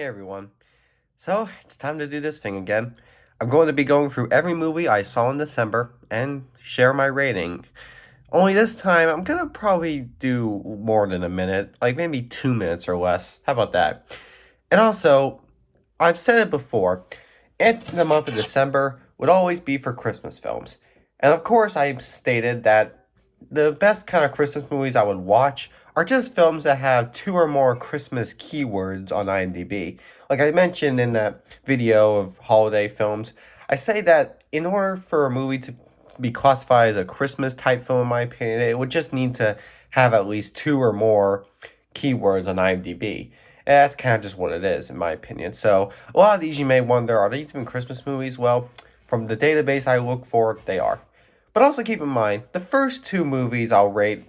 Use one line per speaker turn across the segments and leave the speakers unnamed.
everyone. So, it's time to do this thing again. I'm going to be going through every movie I saw in December and share my rating. Only this time, I'm gonna probably do more than a minute, like maybe 2 minutes or less. How about that? And also, I've said it before, in the month of December would always be for Christmas films. And of course, I've stated that the best kind of Christmas movies I would watch are just films that have two or more Christmas keywords on IMDb. Like I mentioned in that video of holiday films, I say that in order for a movie to be classified as a Christmas type film, in my opinion, it would just need to have at least two or more keywords on IMDb. And that's kind of just what it is, in my opinion. So, a lot of these you may wonder, are these even Christmas movies? Well, from the database I look for, they are. But also keep in mind, the first two movies I'll rate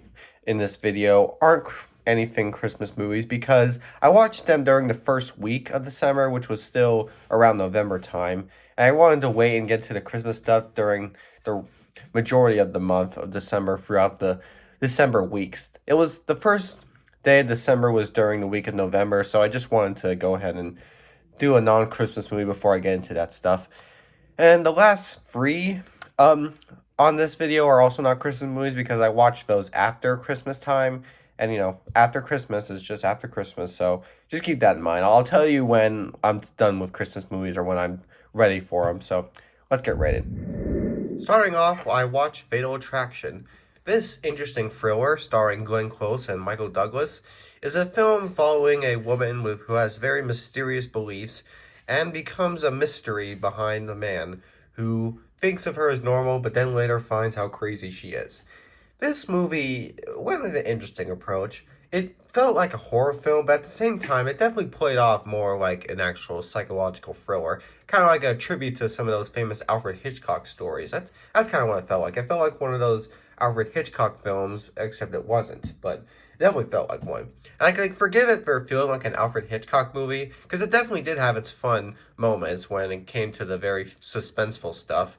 in this video aren't anything Christmas movies because I watched them during the first week of the summer, which was still around November time. And I wanted to wait and get to the Christmas stuff during the majority of the month of December throughout the December weeks. It was the first day of December was during the week of November, so I just wanted to go ahead and do a non-Christmas movie before I get into that stuff. And the last three on this video are also not Christmas movies because I watched those after Christmas time. And after Christmas is just after Christmas, so just keep that in mind. I'll tell you when I'm done with Christmas movies or when I'm ready for them. So let's get rated. Starting off, I watched Fatal Attraction. This interesting thriller, starring Glenn Close and Michael Douglas, is a film following a woman who has very mysterious beliefs and becomes a mystery behind the man who thinks of her as normal but then later finds how crazy she is. This movie went with an interesting approach. It felt like a horror film, but at the same time, it definitely played off more like an actual psychological thriller. Kind of like a tribute to some of those famous Alfred Hitchcock stories. That's kind of what it felt like. It felt like one of those Alfred Hitchcock films, except it wasn't, but it definitely felt like one. And I can forgive it for feeling like an Alfred Hitchcock movie, because it definitely did have its fun moments when it came to the very suspenseful stuff.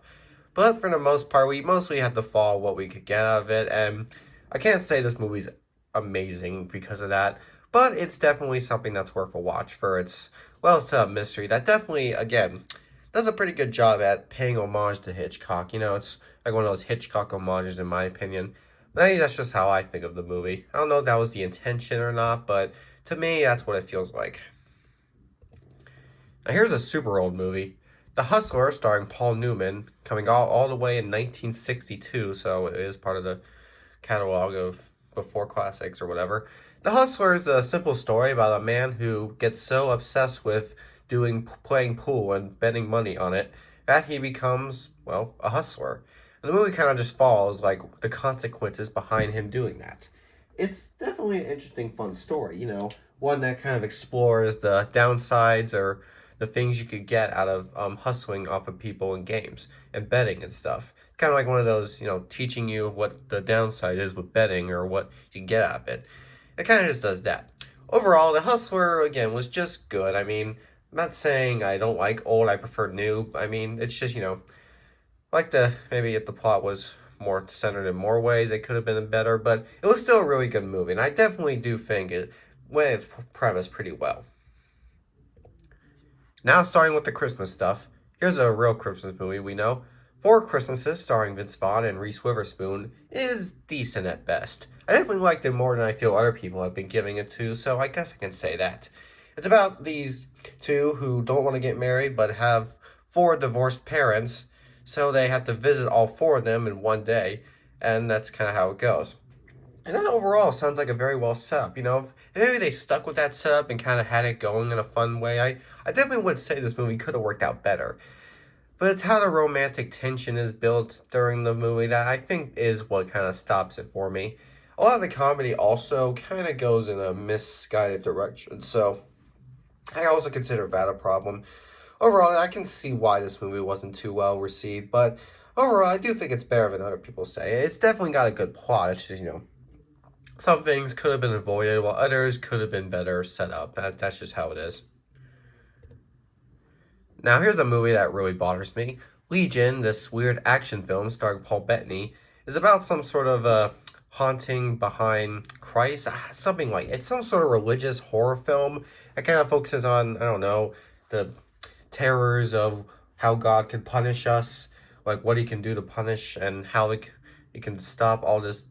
But for the most part, we mostly had to follow what we could get out of it, and I can't say this movie's amazing because of that, but it's definitely something that's worth a watch for its well-set-up mystery that definitely, again, does a pretty good job at paying homage to Hitchcock. It's like one of those Hitchcock homages in my opinion. Maybe that's just how I think of the movie. I don't know if that was the intention or not, but to me, that's what it feels like. Now here's a super old movie. The Hustler, starring Paul Newman, coming all the way in 1962, so it is part of the catalog of before classics or whatever. The Hustler is a simple story about a man who gets so obsessed with playing pool and betting money on it that he becomes, well, a hustler. And the movie kind of just follows like the consequences behind him doing that. It's definitely an interesting, fun story, one that kind of explores the downsides or the things you could get out of hustling off of people in games and betting and stuff. Kind of like one of those, teaching you what the downside is with betting or what you can get out of it. It kind of just does that. Overall, The Hustler, again, was just good. I mean, I'm not saying I don't like old, I prefer new. I mean, it's just, maybe if the plot was more centered in more ways, it could have been better, but it was still a really good movie, and I definitely do think it went its premise pretty well. Now, starting with the Christmas stuff, here's a real Christmas movie we know. Four Christmases, starring Vince Vaughn and Reese Witherspoon, is decent at best. I definitely liked it more than I feel other people have been giving it to, so I guess I can say that. It's about these two who don't want to get married but have four divorced parents, so they have to visit all four of them in one day, and that's kind of how it goes. And that overall sounds like a very well set up, if maybe they stuck with that setup and kind of had it going in a fun way, I definitely would say this movie could have worked out better. But it's how the romantic tension is built during the movie that I think is what kind of stops it for me. A lot of the comedy also kind of goes in a misguided direction, so I also consider that a problem. Overall, I can see why this movie wasn't too well received, but overall, I do think it's better than other people say. It's definitely got a good plot. It's just, some things could have been avoided while others could have been better set up. That's just how it is. Now, here's a movie that really bothers me. Legion, this weird action film starring Paul Bettany, is about some sort of haunting behind Christ, something like it's some sort of religious horror film. It kind of focuses on, I don't know, the terrors of how God can punish us, like what He can do to punish, and how He can stop all this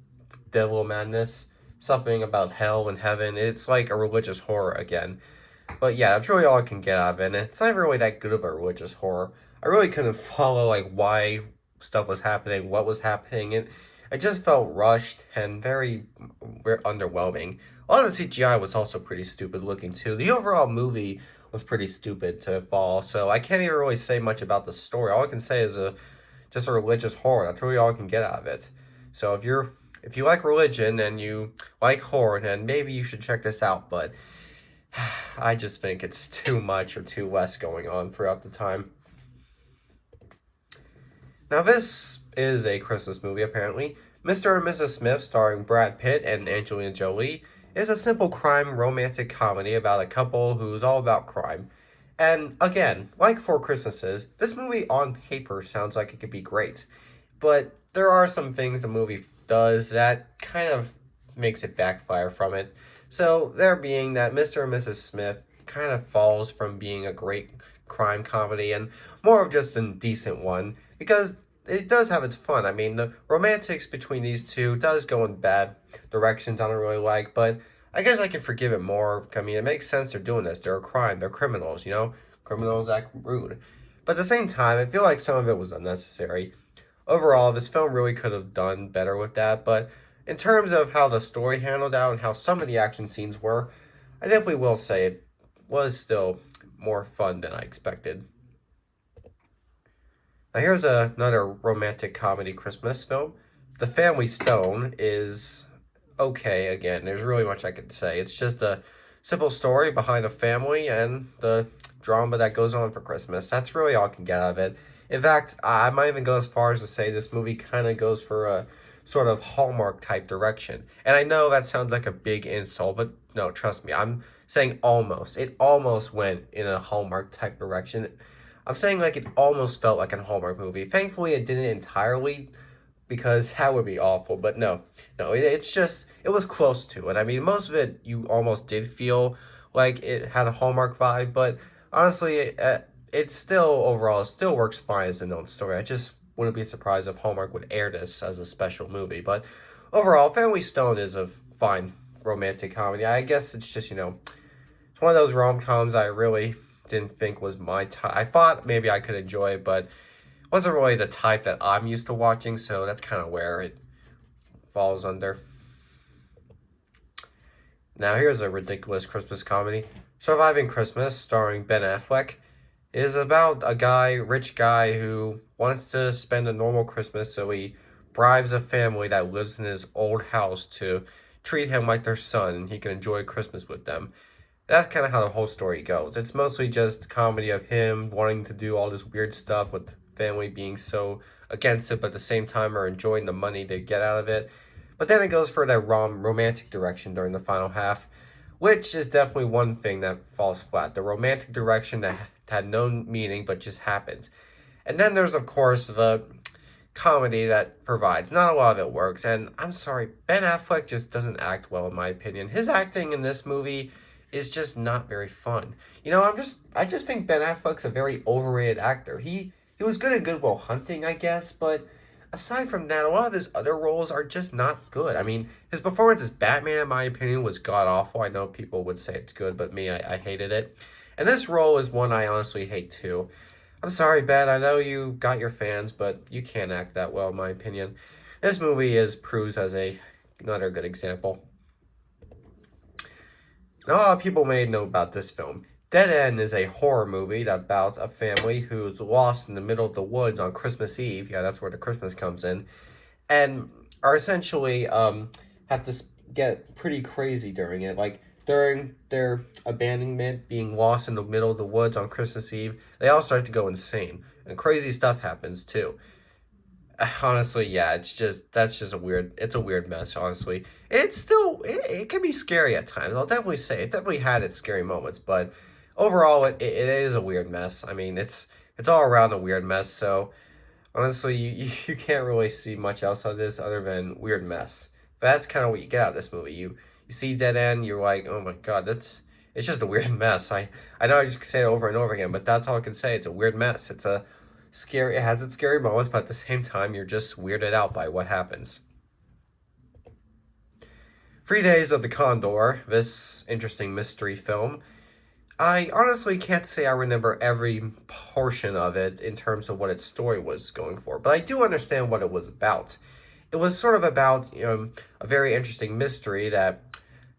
devil madness. Something about hell and heaven. It's like a religious horror again. But yeah, that's really all I can get out of it. And it's not really that good of a religious horror. I really couldn't follow like why stuff was happening, what was happening, and it just felt rushed and very underwhelming. A lot of the CGI was also pretty stupid looking too. The overall movie was pretty stupid to fall, so I can't even really say much about the story. All I can say is just a religious horror. That's really all I can get out of it. So if you like religion and you like horror, then maybe you should check this out. But I just think it's too much or too less going on throughout the time. Now, this is a Christmas movie, apparently. Mr. and Mrs. Smith, starring Brad Pitt and Angelina Jolie, is a simple crime romantic comedy about a couple who's all about crime. And again, like Four Christmases, this movie on paper sounds like it could be great. But there are some things the movie does that kind of makes it backfire from it. So, there being that Mr. and Mrs. Smith kind of falls from being a great crime comedy and more of just a decent one because it does have its fun. I mean, the romantics between these two does go in bad directions I don't really like, but I guess I can forgive it more. I mean, it makes sense they're doing this. They're a crime. They're criminals, you know? Criminals act rude. But at the same time, I feel like some of it was unnecessary. Overall, this film really could have done better with that, but in terms of how the story handled out and how some of the action scenes were, I definitely will say it was still more fun than I expected. Now here's another romantic comedy Christmas film. The Family Stone is okay again. There's really much I could say. It's just a simple story behind a family and the drama that goes on for Christmas. That's really all I can get out of it. In fact, I might even go as far as to say this movie kind of goes for a sort of Hallmark type direction. And I know that sounds like a big insult, but no, trust me, I'm saying almost. It almost went in a Hallmark type direction. I'm saying like it almost felt like a Hallmark movie. Thankfully, it didn't entirely because that would be awful. But no, it's just it was close to it. I mean, most of it you almost did feel like it had a Hallmark vibe, but honestly, it still overall it still works fine as a known story. I just wouldn't be surprised if Hallmark would air this as a special movie. But overall, Family Stone is a fine romantic comedy. I guess it's just it's one of those rom coms I really didn't think was my type. I thought maybe I could enjoy it, but wasn't really the type that I'm used to watching, so that's kind of where it falls under. Now, here's a ridiculous Christmas comedy. Surviving Christmas, starring Ben Affleck, is about a rich guy, who wants to spend a normal Christmas, so he bribes a family that lives in his old house to treat him like their son, and he can enjoy Christmas with them. That's kind of how the whole story goes. It's mostly just comedy of him wanting to do all this weird stuff with family being so against it, but at the same time are enjoying the money they get out of it. But then it goes for that romantic direction during the final half, which is definitely one thing that falls flat. The romantic direction that had no meaning but just happens. And then there's, of course, the comedy that provides. Not a lot of it works, and I'm sorry, Ben Affleck just doesn't act well in my opinion. His acting in this movie is just not very fun. I just think Ben Affleck's a very overrated actor. He was good at Good Will Hunting, I guess, but aside from that, a lot of his other roles are just not good. I mean, his performance as Batman, in my opinion, was god awful. I know people would say it's good, but me, I hated it. And this role is one I honestly hate too. I'm sorry, Ben. I know you got your fans, but you can't act that well, in my opinion. This movie is proves as another good example. Now, a lot of people may know about this film. Dead End is a horror movie about a family who's lost in the middle of the woods on Christmas Eve. Yeah, that's where the Christmas comes in, and are essentially have to get pretty crazy during it. Like during their abandonment, being lost in the middle of the woods on Christmas Eve, they all start to go insane, and crazy stuff happens too. Honestly, yeah, that's just it's a weird mess, honestly. It can be scary at times. I'll definitely say it definitely had its scary moments, but overall it is a weird mess. I mean, it's all around a weird mess, so honestly, you can't really see much else of this other than weird mess. That's kind of what you get out of this movie. You see Dead End, you're like, oh my god, that's it's just a weird mess. I know I just say it over and over again, but that's all I can say. It's a weird mess. It's a scary. It has its scary moments, but at the same time, you're just weirded out by what happens. 3 Days of the Condor, this interesting mystery film. I honestly can't say I remember every portion of it in terms of what its story was going for, but I do understand what it was about. It was sort of about a very interesting mystery that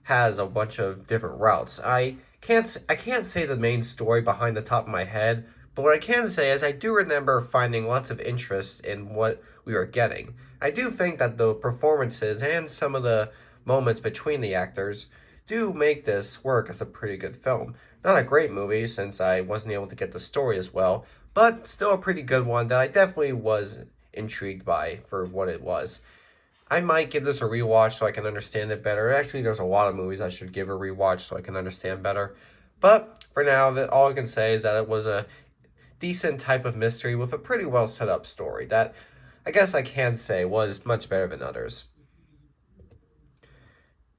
has a bunch of different routes. I can't say the main story behind the top of my head, but what I can say is I do remember finding lots of interest in what we were getting. I do think that the performances and some of the moments between the actors do make this work as a pretty good film. Not a great movie since I wasn't able to get the story as well, but still a pretty good one that I definitely was intrigued by for what it was. I might give this a rewatch so I can understand it better. Actually, there's a lot of movies I should give a rewatch so I can understand better. But for now, all I can say is that it was a decent type of mystery with a pretty well set up story that I guess I can say was much better than others.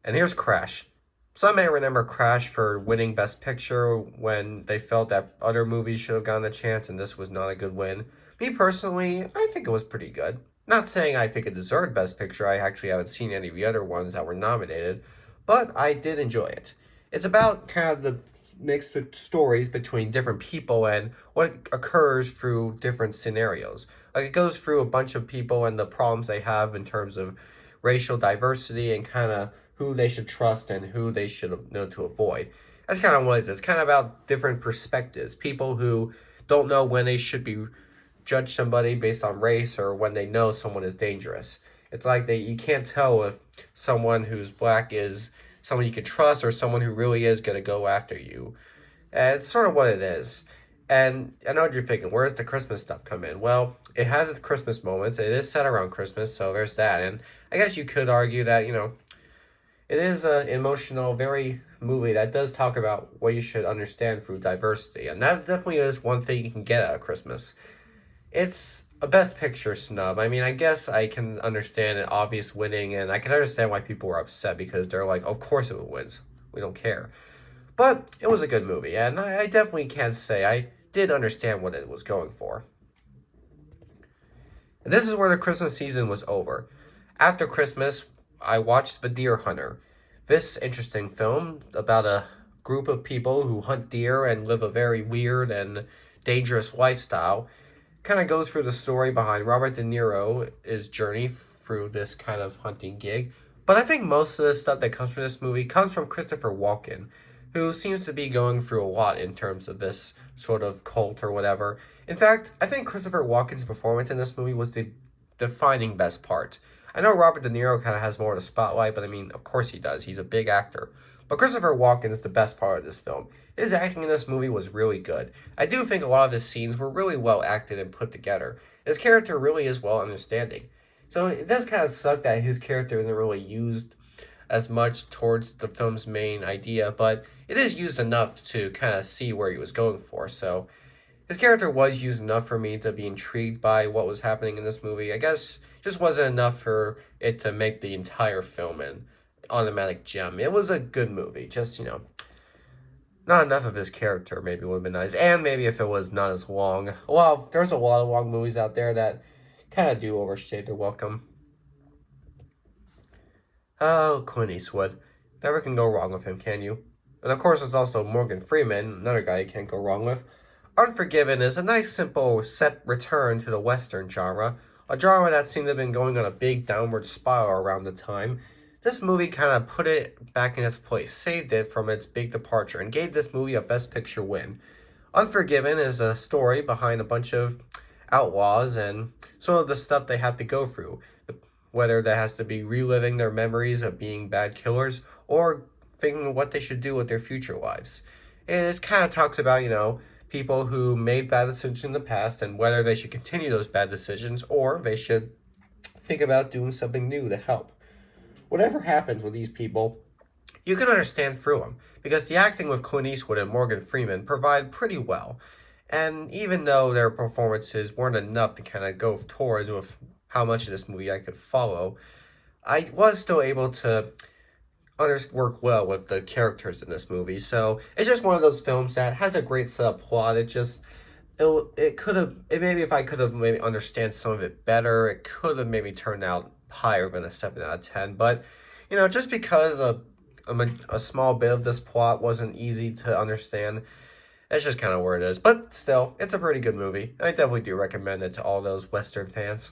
And here's Crash. Some may remember Crash for winning Best Picture when they felt that other movies should have gotten a chance and this was not a good win. Me personally, I think it was pretty good. Not saying I think it deserved Best Picture, I actually haven't seen any of the other ones that were nominated, but I did enjoy it. It's about kind of the mixed stories between different people and what occurs through different scenarios. Like it goes through a bunch of people and the problems they have in terms of racial diversity and kind of who they should trust and who they should know to avoid. That's kind of what it is. It's kind of about different perspectives. People who don't know when they should be judge somebody based on race or when they know someone is dangerous. It's like you can't tell if someone who's black is someone you can trust or someone who really is going to go after you. And it's sort of what it is. And I know what you're thinking, where does the Christmas stuff come in? Well, it has its Christmas moments. It is set around Christmas, so there's that. And I guess you could argue that, it is an emotional, very movie that does talk about what you should understand through diversity. And that definitely is one thing you can get out of Christmas. It's a best picture snub. I mean, I guess I can understand an obvious winning, and I can understand why people were upset because they're like, of course it wins. We don't care. But it was a good movie, and I definitely can't say I did understand what it was going for. And this is where the Christmas season was over. After Christmas, I watched The Deer Hunter. This interesting film about a group of people who hunt deer and live a very weird and dangerous lifestyle kind of goes through the story behind Robert De Niro's journey through this kind of hunting gig. But I think most of the stuff that comes from this movie comes from Christopher Walken, who seems to be going through a lot in terms of this sort of cult or whatever. In fact, I think Christopher Walken's performance in this movie was the defining best part. I know Robert De Niro kind of has more of the spotlight, but I mean, of course he does. He's a big actor. But Christopher Walken is the best part of this film. His acting in this movie was really good. I do think a lot of his scenes were really well acted and put together. His character really is well understanding. So it does kind of suck that his character isn't really used as much towards the film's main idea, but it is used enough to kind of see where he was going for. So his character was used enough for me to be intrigued by what was happening in this movie. I guess just wasn't enough for it to make the entire film an automatic gem. It was a good movie, just, not enough of his character maybe would have been nice. And maybe if it was not as long. Well, there's a lot of long movies out there that kind of do overstay their welcome. Oh, Clint Eastwood. Never can go wrong with him, can you? And of course, there's also Morgan Freeman, another guy you can't go wrong with. Unforgiven is a nice, simple set return to the Western genre, a genre that seemed to have been going on a big downward spiral around the time. This movie kind of put it back in its place, saved it from its big departure, and gave this movie a Best Picture win. Unforgiven is a story behind a bunch of outlaws and sort of the stuff they have to go through, whether that has to be reliving their memories of being bad killers or thinking what they should do with their future lives. And it kind of talks about, people who made bad decisions in the past and whether they should continue those bad decisions or they should think about doing something new to help. Whatever happens with these people, you can understand through them because the acting with Clint Eastwood and Morgan Freeman provide pretty well. And even though their performances weren't enough to kind of go towards with how much of this movie I could follow, I was still able to work well with the characters in this movie. So it's just one of those films that has a great setup plot. It could have it maybe if I could have maybe understand some of it better, it could have maybe turned out higher than a 7 out of 10. But just because a small bit of this plot wasn't easy to understand, that's just kind of where it is. But still, it's a pretty good movie. I definitely do recommend it to all those Western fans.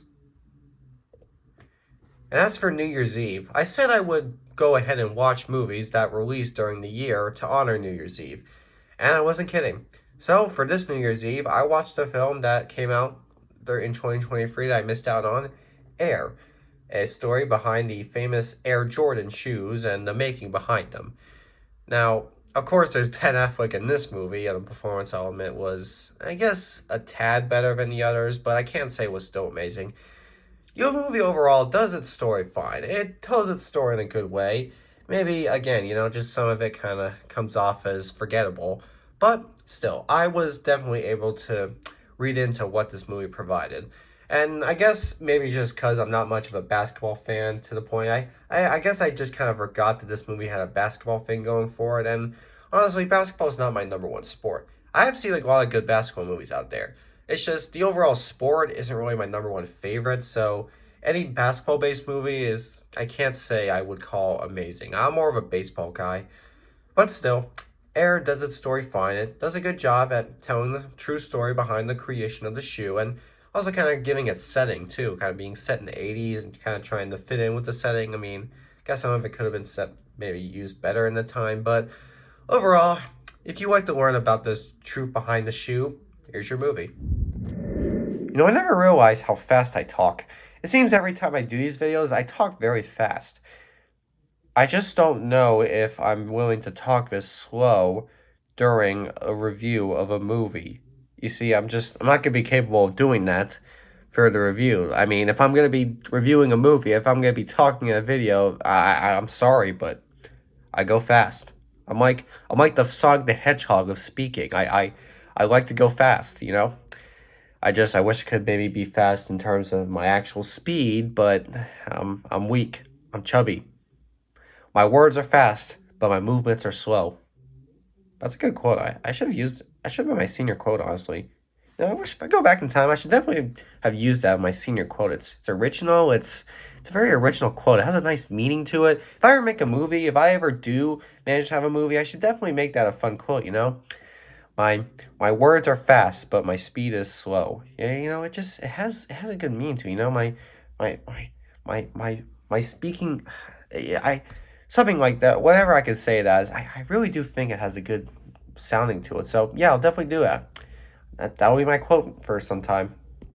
And as for New Year's Eve, I said I would go ahead and watch movies that released during the year to honor New Year's Eve. And I wasn't kidding. So for this New Year's Eve, I watched a film that came out there in 2023 that I missed out on, Air, a story behind the famous Air Jordan shoes and the making behind them. Now, of course, there's Ben Affleck in this movie, and the performance element was, I guess, a tad better than the others, but I can't say it was still amazing. The movie overall does its story fine. It tells its story in a good way. Maybe, again, just some of it kind of comes off as forgettable. But still, I was definitely able to read into what this movie provided. And I guess maybe just because I'm not much of a basketball fan to the point, I guess I just kind of forgot that this movie had a basketball thing going for it. And honestly, basketball is not my number one sport. I have seen like a lot of good basketball movies out there. It's just the overall sport isn't really my number one favorite. So any basketball based movie is, I can't say I would call amazing. I'm more of a baseball guy. But still, Air does its story fine. It does a good job at telling the true story behind the creation of the shoe and also kind of giving it setting too, kind of being set in the 80s and kind of trying to fit in with the setting. I mean, I guess some of it could have been set maybe used better in the time, but overall, if you like to learn about this truth behind the shoe, here's your movie. I never realized how fast I talk. It seems every time I do these videos, I talk very fast. I just don't know if I'm willing to talk this slow during a review of a movie. You see, I'm not gonna be capable of doing that for the review. I mean, if I'm gonna be reviewing a movie, if I'm gonna be talking in a video, I'm sorry, but I go fast. I'm like the Sonic the Hedgehog of speaking. I like to go fast. I wish I could maybe be fast in terms of my actual speed, but I'm weak. I'm chubby. My words are fast, but my movements are slow. That's a good quote. I should have used. I should have been my senior quote, honestly. I wish if I go back in time, I should definitely have used that in my senior quote. It's original. It's a very original quote. It has a nice meaning to it. If I ever make a movie, if I ever do manage to have a movie, I should definitely make that a fun quote. My my words are fast, but my speed is slow. Yeah, it has a good meaning to it. My my my speaking, I something like that. Whatever I could say it as, I really do think it has a good sounding to it. So yeah, I'll definitely do that. That'll be my quote for some time.